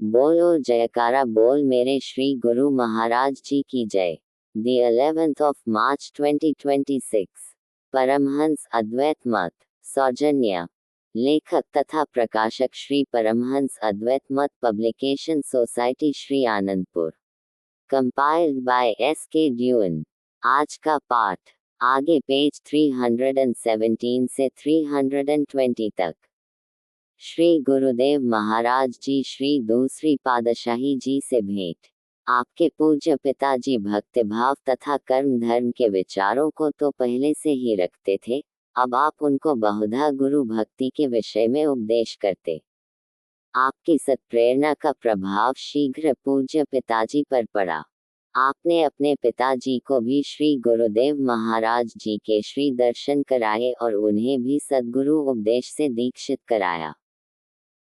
बोलो जयकारा बोल मेरे श्री गुरु महाराज जी की जय। The 11th of March 2026 Paramhans अद्वैत मत सौजन्य लेखक तथा प्रकाशक श्री परमहंस अद्वैत मत publication society Shri Anandpur. Compiled bye S.K. Dune. आज का पाठ आगे पेज 317 से 320 तक। श्री गुरुदेव महाराज जी श्री दूसरी पातशाही जी से भेंट। आपके पूज्य पिताजी भक्तिभाव तथा कर्म धर्म के विचारों को तो पहले से ही रखते थे, अब आप उनको बहुधा गुरु भक्ति के विषय में उपदेश करते। आपकी सत्प्रेरणा का प्रभाव शीघ्र पूज्य पिताजी पर पड़ा। आपने अपने पिताजी को भी श्री गुरुदेव महाराज जी के श्री दर्शन कराए और उन्हें भी सद्गुरु उपदेश से दीक्षित कराया।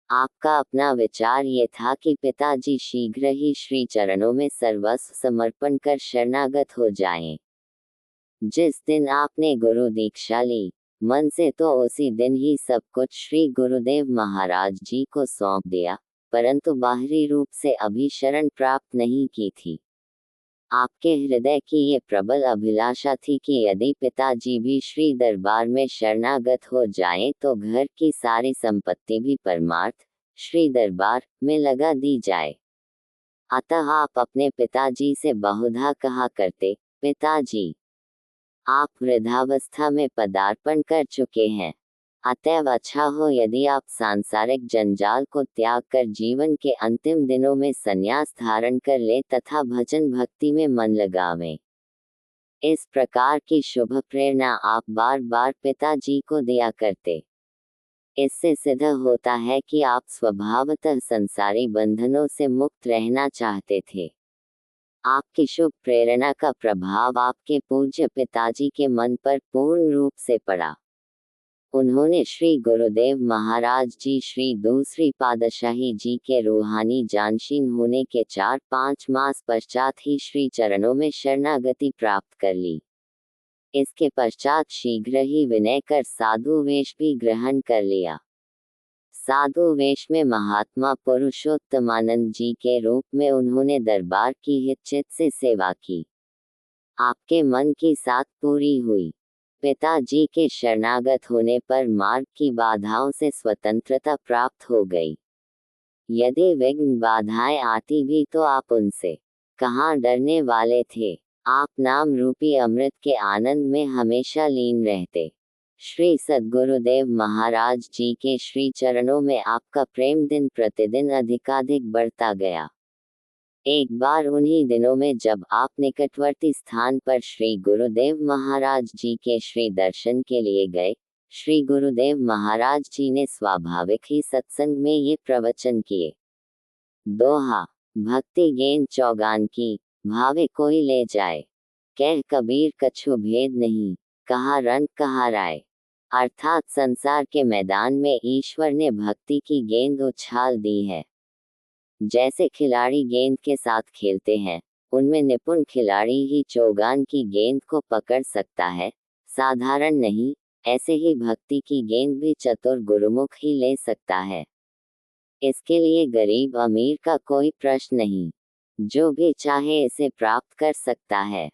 आपका अपना विचार ये था कि पिताजी शीघ्र ही श्री चरणों में सर्वस्व समर्पण कर शरणागत हो जाएं। जिस दिन आपने गुरु दीक्षा ली, मन से तो उसी दिन ही सब कुछ श्री गुरुदेव महाराज जी को सौंप दिया, परंतु बाहरी रूप से अभी शरण प्राप्त नहीं की थी। आपके हृदय की ये प्रबल अभिलाषा थी कि यदि पिताजी भी श्री दरबार में शरणागत हो जाएं तो घर की सारी संपत्ति भी परमार्थ श्री दरबार में लगा दी जाए। अतः आप अपने पिताजी से बहुधा कहा करते, पिताजी, आप वृद्धावस्था में पदार्पण कर चुके हैं, अतएव अच्छा हो यदि आप सांसारिक जंजाल को त्याग कर जीवन के अंतिम दिनों में संन्यास धारण कर ले तथा भजन भक्ति में मन लगावें। इस प्रकार की शुभ प्रेरणा आप बार बार पिताजी को दिया करते। इससे सिद्ध होता है कि आप स्वभावतः संसारी बंधनों से मुक्त रहना चाहते थे। आपकी शुभ प्रेरणा का प्रभाव आपके पूज्य पिताजी के मन पर पूर्ण रूप से पड़ा। उन्होंने श्री गुरुदेव महाराज जी श्री दूसरी पातशाही जी के रूहानी जानशीन होने के 4-5 मास पश्चात ही श्री चरणों में शरणागति प्राप्त कर ली। इसके पश्चात शीघ्र ही विनय कर साधु वेश भी ग्रहण कर लिया। साधु वेश में महात्मा पुरुषोत्तमानंद जी के रूप में उन्होंने दरबार की हितचित से सेवा की। आपके मन की साथ पूरी हुई। पिताजी के शरणागत होने पर मार्ग की बाधाओं से स्वतंत्रता प्राप्त हो गई। यदि विघ्न बाधाएं आती भी तो आप उनसे कहाँ डरने वाले थे। आप नाम रूपी अमृत के आनंद में हमेशा लीन रहते। श्री सद्गुरुदेव महाराज जी के श्री चरणों में आपका प्रेम दिन प्रतिदिन अधिकाधिक बढ़ता गया। एक बार उन्हीं दिनों में जब आप निकटवर्ती स्थान पर श्री गुरुदेव महाराज जी के श्री दर्शन के लिए गए, श्री गुरुदेव महाराज जी ने स्वाभाविक ही सत्संग में ये प्रवचन किए। दोहा भक्ति गेन चौगान की, भावे कोई ले जाए। कह कबीर कछु भेद नहीं, कहा रंग कहा राय। अर्थात संसार के मैदान में ईश्वर ने भक्ति की गेंद उछाल दी है। जैसे खिलाड़ी गेंद के साथ खेलते हैं, उनमें निपुण खिलाड़ी ही चौगान की गेंद को पकड़ सकता है, साधारण नहीं। ऐसे ही भक्ति की गेंद भी चतुर गुरुमुख ही ले सकता है। इसके लिए गरीब अमीर का कोई प्रश्न नहीं, जो भी चाहे इसे प्राप्त कर सकता है।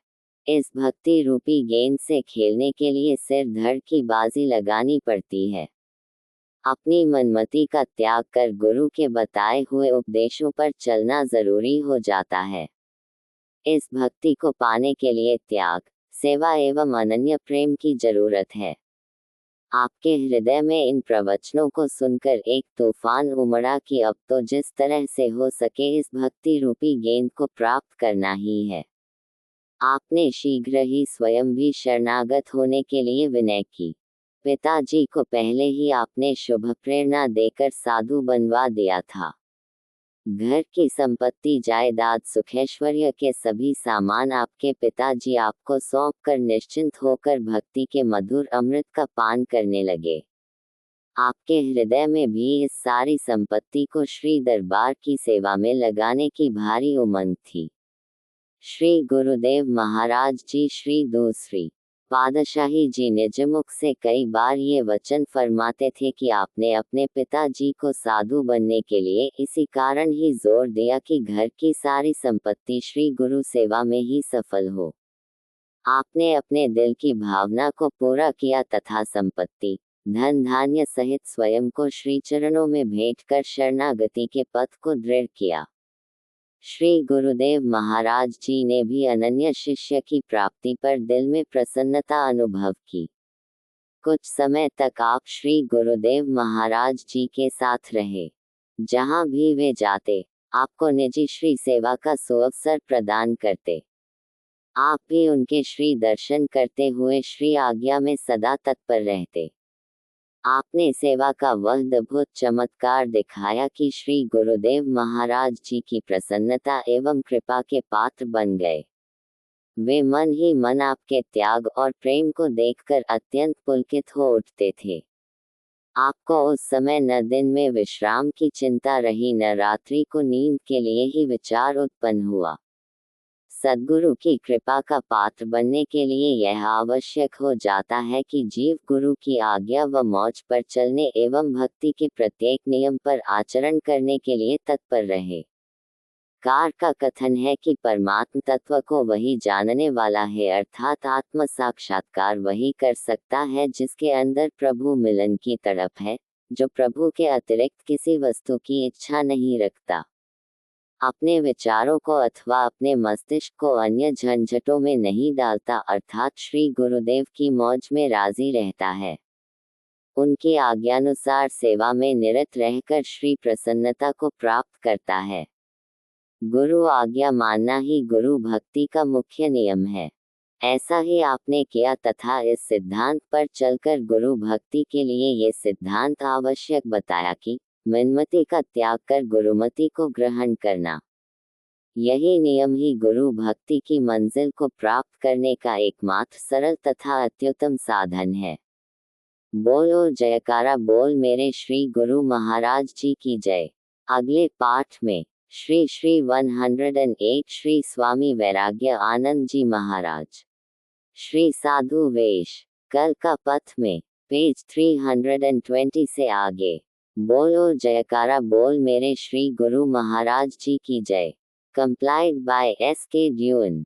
इस भक्ति रूपी गेंद से खेलने के लिए सिर धड़ की बाजी लगानी पड़ती है। अपनी मनमति का त्याग कर गुरु के बताए हुए उपदेशों पर चलना जरूरी हो जाता है। इस भक्ति को पाने के लिए त्याग, सेवा एवं अनन्य प्रेम की जरूरत है। आपके हृदय में इन प्रवचनों को सुनकर एक तूफान उमड़ा कि अब तो जिस तरह से हो सके इस भक्ति रूपी गेंद को प्राप्त करना ही है। आपने शीघ्र ही स्वयं भी शरणागत होने के लिए विनय की। पिताजी को पहले ही आपने शुभ प्रेरणा देकर साधु बनवा दिया था। घर की संपत्ति जायदाद सुखैश्वर्य के सभी सामान आपके पिताजी आपको सौंपकर निश्चिंत होकर भक्ति के मधुर अमृत का पान करने लगे। आपके हृदय में भी इस सारी संपत्ति को श्री दरबार की सेवा में लगाने की भारी उमंग थी। श्री गुरुदेव महाराज जी श्री दूसरी पातशाही जी निज मुख से कई बार ये वचन फरमाते थे कि आपने अपने पिताजी को साधु बनने के लिए इसी कारण ही जोर दिया कि घर की सारी संपत्ति श्री गुरु सेवा में ही सफल हो। आपने अपने दिल की भावना को पूरा किया तथा संपत्ति, धन धान्य सहित स्वयं को श्री चरणों में भेंट कर शरणागति के पथ को दृढ़ किया। श्री गुरुदेव महाराज जी ने भी अनन्य शिष्य की प्राप्ति पर दिल में प्रसन्नता अनुभव की। कुछ समय तक आप श्री गुरुदेव महाराज जी के साथ रहे। जहां भी वे जाते, आपको निजी श्री सेवा का सुअवसर प्रदान करते। आप भी उनके श्री दर्शन करते हुए श्री आज्ञा में सदा तत्पर रहते। आपने सेवा का वह अद्भुत चमत्कार दिखाया कि श्री गुरुदेव महाराज जी की प्रसन्नता एवं कृपा के पात्र बन गए। वे मन ही मन आपके त्याग और प्रेम को देखकर अत्यंत पुलकित हो उठते थे। आपको उस समय न दिन में विश्राम की चिंता रही, न रात्रि को नींद के लिए ही विचार उत्पन्न हुआ। सद्गुरु की कृपा का पात्र बनने के लिए यह आवश्यक हो जाता है कि जीव गुरु की आज्ञा व मौज पर चलने एवं भक्ति के प्रत्येक नियम पर आचरण करने के लिए तत्पर रहे। कार का कथन है कि परमात्म तत्व को वही जानने वाला है, अर्थात आत्म साक्षात्कार वही कर सकता है जिसके अंदर प्रभु मिलन की तड़प है, जो प्रभु के अतिरिक्त किसी वस्तु की इच्छा नहीं रखता, अपने विचारों को अथवा अपने मस्तिष्क को अन्य झंझटों में नहीं डालता, अर्थात श्री गुरुदेव की मौज में राजी रहता है। उनकी आज्ञानुसार सेवा में निरत रहकर श्री प्रसन्नता को प्राप्त करता है। गुरु आज्ञा मानना ही गुरु भक्ति का मुख्य नियम है। ऐसा ही आपने किया तथा इस सिद्धांत पर चलकर गुरु भक्ति के लिए ये सिद्धांत आवश्यक बताया कि मनमति का त्याग कर गुरुमति को ग्रहण करना। यही नियम ही गुरु भक्ति की मंजिल को प्राप्त करने का एकमात्र सरल तथा अत्युत्तम साधन है। बोलो जयकारा बोल मेरे श्री गुरु महाराज जी की जय। अगले पाठ में श्री 108 श्री स्वामी वैराग्य आनंद जी महाराज, श्री साधु वेश, कल का पथ में पेज 320 से आगे। बोलो जयकारा बोल मेरे श्री गुरु महाराज जी की जय। Complied by S.K. Dewan।